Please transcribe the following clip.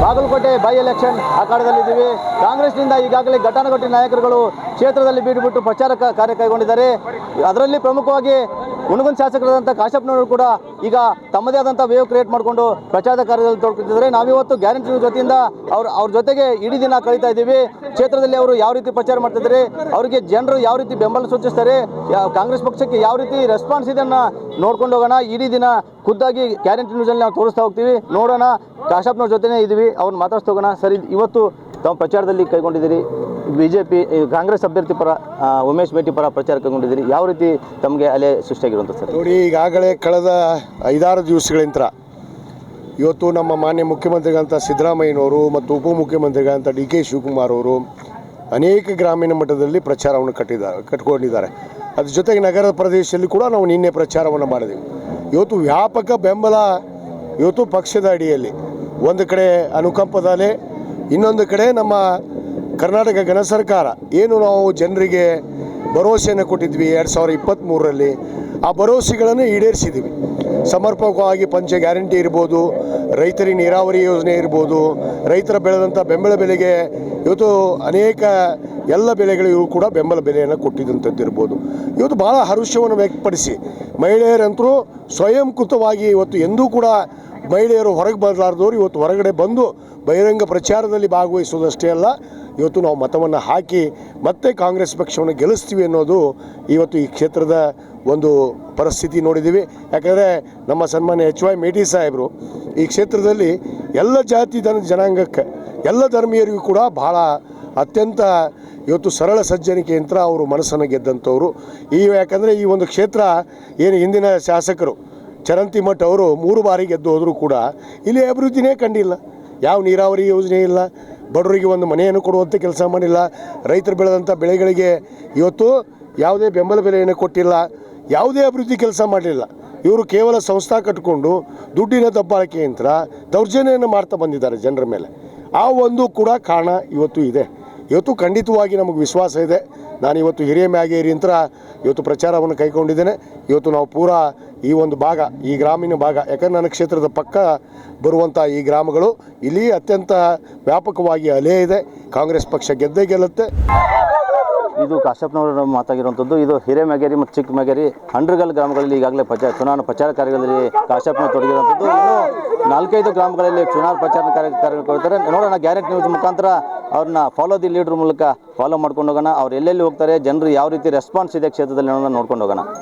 Bagalkot by election ಅಖಾಡದಲ್ಲಿದ್ದೀವಿ. ಕಾಂಗ್ರೆಸ್ನಿಂದ ಈಗಾಗಲೇ ಘಟಾನುಘಟಿ ನಾಯಕರುಗಳು ಕ್ಷೇತ್ರದಲ್ಲಿ ಬೀಡುಬಿಟ್ಟು ಪ್ರಚಾರ ಕಾರ್ಯ ಕೈಗೊಂಡಿದ್ದಾರೆ. ಅದರಲ್ಲಿ ಪ್ರಮುಖವಾಗಿ ಹುಣಗುನ್ ಶಾಸಕರಾದಂಥ ಕಾಶಪ್ಪನವರು ಕೂಡ ಈಗ ತಮ್ಮದೇ ಆದಂಥ ವೇವ್ ಕ್ರಿಯೇಟ್ ಮಾಡಿಕೊಂಡು ಪ್ರಚಾರದ ಕಾರ್ಯದಲ್ಲಿ ತೊಡಗಿದ್ದಾರೆ. ನಾವಿವತ್ತು ಗ್ಯಾರಂಟಿ ಜೊತೆಯಿಂದ ಅವ್ರ ಜೊತೆಗೆ ಇಡೀ ದಿನ ಕಳೀತಾ ಇದ್ದೀವಿ. ಕ್ಷೇತ್ರದಲ್ಲಿ ಅವರು ಯಾವ ರೀತಿ ಪ್ರಚಾರ ಮಾಡ್ತಿದ್ದಾರೆ, ಅವರಿಗೆ ಜನರು ಯಾವ ರೀತಿ ಬೆಂಬಲ ಸೂಚಿಸ್ತಾರೆ, ಕಾಂಗ್ರೆಸ್ ಪಕ್ಷಕ್ಕೆ ಯಾವ ರೀತಿ ರೆಸ್ಪಾನ್ಸ್ ಇದನ್ನು ನೋಡ್ಕೊಂಡು ಹೋಗೋಣ. ಇಡೀ ದಿನ ಖುದ್ದಾಗಿ ಗ್ಯಾರಂಟಿ ನ್ಯೂಸಲ್ಲಿ ನಾವು ತೋರಿಸ್ತಾ ಹೋಗ್ತೀವಿ. ನೋಡೋಣ, ಕಾಶಪ್ಪನವ್ರ ಜೊತೆನೇ ಇದ್ದೀವಿ, ಅವ್ರನ್ನ ಮಾತಾಡ್ಸ್ತಾ ಹೋಗೋಣ. ಸರಿ, ಇವತ್ತು ತಾವು ಪ್ರಚಾರದಲ್ಲಿ ಕೈಗೊಂಡಿದ್ದೀರಿ, ಬಿಜೆಪಿ ಕಾಂಗ್ರೆಸ್ ಅಭ್ಯರ್ಥಿ ಪರ ಉಮೇಶ್ ಮೇಟಿ ಪರ ಪ್ರಚಾರ ಕೈಗೊಂಡಿದ್ದೀರಿ. ಯಾವ ರೀತಿ ತಮಗೆ ಅಲೆ ಸೃಷ್ಟಿಯಾಗಿರುವಂಥ ಸರ್? ನೋಡಿ, ಈಗಾಗಲೇ ಕಳೆದ 5-6 ದಿವಸಗಳಿಂದ ಇವತ್ತು ನಮ್ಮ ಮಾನ್ಯ ಮುಖ್ಯಮಂತ್ರಿಗಳಂಥ ಸಿದ್ದರಾಮಯ್ಯನವರು ಮತ್ತು ಉಪಮುಖ್ಯಮಂತ್ರಿಗಳಂಥ ಡಿ ಕೆ ಶಿವಕುಮಾರ್ ಅವರು ಅನೇಕ ಗ್ರಾಮೀಣ ಮಟ್ಟದಲ್ಲಿ ಪ್ರಚಾರವನ್ನು ಕಟ್ಕೊಂಡಿದ್ದಾರೆ. ಅದ್ರ ಜೊತೆಗೆ ನಗರದ ಪ್ರದೇಶದಲ್ಲಿ ಕೂಡ ನಾವು ನಿನ್ನೆ ಪ್ರಚಾರವನ್ನು ಮಾಡಿದೆವು. ಇವತ್ತು ವ್ಯಾಪಕ ಬೆಂಬಲ ಇವತ್ತು ಪಕ್ಷದ ಅಡಿಯಲ್ಲಿ, ಒಂದು ಕಡೆ ಅನುಕಂಪದ ಅಲೆ, ಇನ್ನೊಂದು ಕಡೆ ನಮ್ಮ ಕರ್ನಾಟಕ ಗಣ ಸರ್ಕಾರ ಏನು ನಾವು ಜನರಿಗೆ ಭರವಸೆಯನ್ನು ಕೊಟ್ಟಿದ್ವಿ 2023ರಲ್ಲಿ, ಆ ಭರವಸೆಗಳನ್ನು ಈಡೇರಿಸಿದ್ದೀವಿ. ಸಮರ್ಪಕವಾಗಿ ಪಂಚ ಗ್ಯಾರಂಟಿ ಇರ್ಬೋದು, ರೈತರಿಗೆ ನೀರಾವರಿ ಯೋಜನೆ ಇರ್ಬೋದು, ರೈತರ ಬೆಳೆದಂಥ ಬೆಂಬಲ ಬೆಲೆಗೆ ಇವತ್ತು ಅನೇಕ ಎಲ್ಲ ಬೆಳೆಗಳಿಗೂ ಕೂಡ ಬೆಂಬಲ ಬೆಲೆಯನ್ನು ಕೊಟ್ಟಿದ್ದಂಥದ್ದು ಇರ್ಬೋದು. ಇವತ್ತು ಭಾಳ ಹರ್ಷವನ್ನು ವ್ಯಕ್ತಪಡಿಸಿ ಮಹಿಳೆಯರಂತರೂ ಸ್ವಯಂಕೃತವಾಗಿ ಇವತ್ತು ಎಂದೂ ಕೂಡ ಮಹಿಳೆಯರು ಹೊರಗೆ ಬರಲಾರ್ದವರು ಇವತ್ತು ಹೊರಗಡೆ ಬಂದು ಬಹಿರಂಗ ಪ್ರಚಾರದಲ್ಲಿ ಭಾಗವಹಿಸೋದಷ್ಟೇ ಅಲ್ಲ, ಇವತ್ತು ನಾವು ಮತವನ್ನು ಹಾಕಿ ಮತ್ತೆ ಕಾಂಗ್ರೆಸ್ ಪಕ್ಷವನ್ನು ಗೆಲ್ಲಿಸ್ತೀವಿ ಅನ್ನೋದು ಇವತ್ತು ಈ ಕ್ಷೇತ್ರದ ಒಂದು ಪರಿಸ್ಥಿತಿ ನೋಡಿದ್ದೀವಿ. ಯಾಕಂದರೆ ನಮ್ಮ ಸನ್ಮಾನ್ಯ HY ಮೇಟಿ ಸಾಹೇಬರು ಈ ಕ್ಷೇತ್ರದಲ್ಲಿ ಎಲ್ಲ ಜಾತಿ ಜನಾಂಗಕ್ಕೆ, ಎಲ್ಲ ಧರ್ಮೀಯರಿಗೂ ಕೂಡ ಭಾಳ ಅತ್ಯಂತ ಇವತ್ತು ಸರಳ ಸಜ್ಜನಿಕೆಯಂತ್ರ ಅವರು ಮನಸ್ಸನ್ನು ಗೆದ್ದಂಥವ್ರು. ಯಾಕಂದರೆ ಈ ಒಂದು ಕ್ಷೇತ್ರ ಏನು ಹಿಂದಿನ ಶಾಸಕರು ಚರಂತಿ ಮಠ ಅವರು 3 ಬಾರಿ ಗೆದ್ದು ಹೋದರೂ ಕೂಡ ಇಲ್ಲಿ ಅಭಿವೃದ್ಧಿನೇ ಕಂಡಿಲ್ಲ. ಯಾವ ನೀರಾವರಿ ಯೋಜನೆ ಇಲ್ಲ, ಬಡವರಿಗೆ ಒಂದು ಮನೆಯನ್ನು ಕೊಡುವಂಥ ಕೆಲಸ ಮಾಡಿಲ್ಲ, ರೈತರು ಬೆಳೆದಂಥ ಬೆಳೆಗಳಿಗೆ ಇವತ್ತು ಯಾವುದೇ ಬೆಂಬಲ ಬೆಲೆಯನ್ನು ಕೊಟ್ಟಿಲ್ಲ, ಯಾವುದೇ ಅಭಿವೃದ್ಧಿ ಕೆಲಸ ಮಾಡಲಿಲ್ಲ. ಇವರು ಕೇವಲ ಸಂಸ್ಥಾ ಕಟ್ಟಿಕೊಂಡು ದುಡ್ಡಿನ ದಬ್ಬಾಳಿಕೆ ಯಂತ್ರ ದೌರ್ಜನ್ಯವನ್ನು ಮಾಡ್ತಾ ಬಂದಿದ್ದಾರೆ ಜನರ ಮೇಲೆ. ಆ ಒಂದು ಕೂಡ ಕಾರಣ ಇವತ್ತು ಇದೆ. ಇವತ್ತು ಖಂಡಿತವಾಗಿ ನಮಗೆ ವಿಶ್ವಾಸ ಇದೆ. ನಾನು ಇವತ್ತು ಹಿರಿಯ ಮ್ಯಾಗೇರಿ ಅಂತ ಇವತ್ತು ಪ್ರಚಾರವನ್ನು ಕೈಗೊಂಡಿದ್ದೇನೆ. ಇವತ್ತು ನಾವು ಪೂರಾ ಈ ಒಂದು ಭಾಗ, ಈ ಗ್ರಾಮೀಣ ಭಾಗ, ಯಾಕಂದರೆ ನನ್ನ ಕ್ಷೇತ್ರದ ಪಕ್ಕ ಬರುವಂಥ ಈ ಗ್ರಾಮಗಳು ಇಲ್ಲಿ ಅತ್ಯಂತ ವ್ಯಾಪಕವಾಗಿ ಅಲೆ ಇದೆ. ಕಾಂಗ್ರೆಸ್ ಪಕ್ಷ ಗೆದ್ದೇ ಗೆಲ್ಲುತ್ತೆ. ಇದು ಕಾಶಪ್ಪನವರು ಮಾತಾಗಿರುವಂಥದ್ದು. ಇದು ಹಿರೇಮ್ಯಾಗೇರಿ ಮತ್ತು ಚಿಕ್ಕಮ್ಯಾಗೇರಿ ಹಂಡ್ರಗಲ್ ಗ್ರಾಮಗಳಲ್ಲಿ ಈಗಾಗಲೇ ಚುನಾವಣಾ ಪ್ರಚಾರ ಕಾರ್ಯಗಳಲ್ಲಿ ಕಾಶಪ್ಪನವರು ತೊಡಗಿರುವಂಥದ್ದು. ಇನ್ನು 4-5 ಗ್ರಾಮಗಳಲ್ಲಿ ಚುನಾವಣಾ ಪ್ರಚಾರ ಕಾರ್ಯಕೊಳ್ತಾರೆ. ನೋಡೋಣ, ಗ್ಯಾರಂಟಿ ನ್ಯೂಸ್ ಮುಖಾಂತರ ಅವ್ರನ್ನ ಫಾಲೋ ದಿ ಲೀಡರ್ ಮೂಲಕ ಫಾಲೋ ಮಾಡ್ಕೊಂಡು ಹೋಗೋಣ. ಅವ್ರು ಎಲ್ಲೆಲ್ಲಿ ಹೋಗ್ತಾರೆ, ಜನರು ಯಾವ ರೀತಿ ರೆಸ್ಪಾನ್ಸ್ ಇದೆ ಕ್ಷೇತ್ರದಲ್ಲಿ ನೋಡ್ಕೊಂಡು ಹೋಗೋಣ.